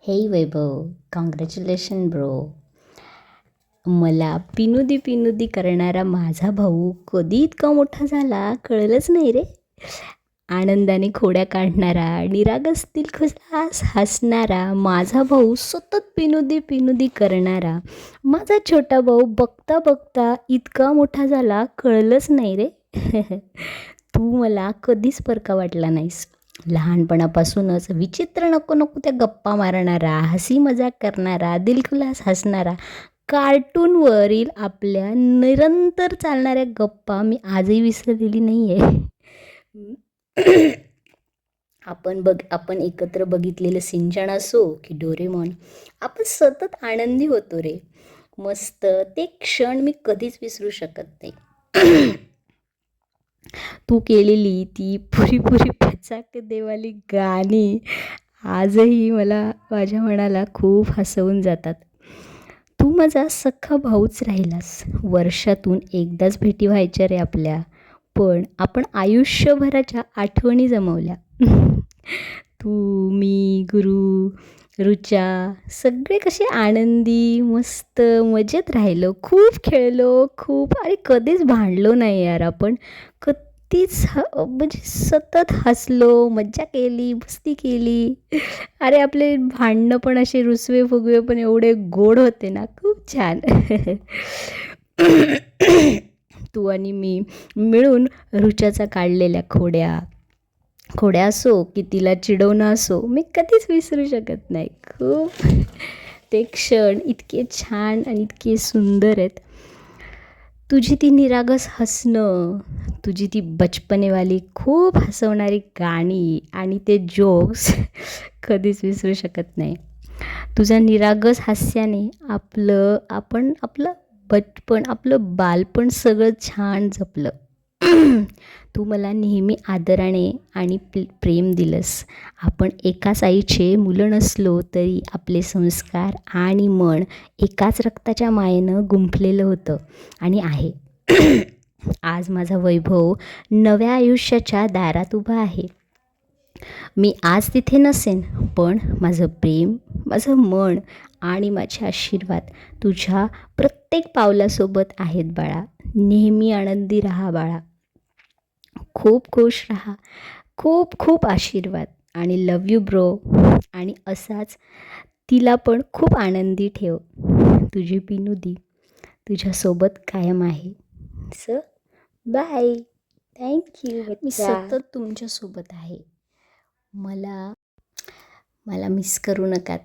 हे वैभव, congratulation bro. मला पिनुदी करणारा माझा भाऊ कधी इतका मोठा झाला कळलंच नाही रे. आनंदाने खोड्या काढणारा, निरागस दिलखुलास हसणारा माझा भाऊ, सतत पिनुदी करणारा माझा छोटा भाऊ बघता बघता इतका मोठा झाला कळलंच नाही रे. तू मला कधीच परका वाटला नाहीस. लहानपणापासूनच विचित्र नको नको त्या गप्पा मारणारा, हसी मजाक करणारा, दिलखुलास हसणारा, कार्टूनवरील आपल्या निरंतर चालणाऱ्या गप्पा मी आजही विसरलेली नाही आहे. आपण एकत्र बघितलेलं सिंचन असो की डोरेमॉन, आपण सतत आनंदी होतो रे. मस्त ते क्षण मी कधीच विसरू शकत नाही. तू केलेली ती पुरी पचाक देवाली गाणी आजही मला माझ्या मनाला खूप हसवून जातात. तू माझा सख्खा भाऊच राहिलास. वर्षातून एकदाच भेटी व्हायच्या रे आपल्या, पण आपण आयुष्यभराच्या आठवणी जमवल्या. तू, मी, गुरु, रुचा सगळे कसे आनंदी मस्त मजेत राहिलो, खूप खेळलो, खूप आणि कधीच भांडलो नाही यार. आपण कधीच म्हणजे सतत हसलो, मज्जा केली, मस्ती केली. अरे आपले भांडणं पण असे रुसवे फुगवे पण एवढे गोड होते ना, खूप छान. तू आणि मी मिळून रुचाचा काढलेल्या खोड्या असो की तिला चिडवणं असो, मी कधीच विसरू शकत नाही. खूप ते क्षण इतके छान आणि इतके सुंदर आहेत. तुझी ती निरागस हसणं, तुझी ती बचपनेवाली खूप हसवणारी गाणी आणि ते जोक्स कधीच विसरू शकत नाही. तुझ्या निरागस हास्याने आपलं बचपन, आपलं बालपण सगळं छान जपलं. तू मला नेहमी आदराने आणि प्रेम दिलंस. आपण एकाच आईचे मुलं नसलो तरी आपले संस्कार आणि मन एकाच रक्ताच्या मायेनं गुंफलेलं होतं आणि आहे. आज माझा वैभव नव्या आयुष्याच्या दारात उभा आहे. मी आज तिथे नसेन, पण माझं प्रेम, माझं मन आणि माझे आशीर्वाद तुझ्या प्रत्येक पावलासोबत आहेत बाळा. नेहमी आनंदी राहा बाळा, खूप खुश राहा, खूप खूप आशीर्वाद आणि लव यू ब्रो. आणि असाच तिला पण खूप आनंदी ठेव. तुझी पिनुदी तुझ्यासोबत कायम आहे. So bye, thank you. मी सतत तुमच्यासोबत आहे. मला मिस करू नका.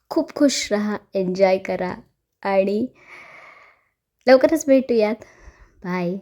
खूप खुश राहा, एन्जॉय करा आणि लवकरच भेटूयात. बाय.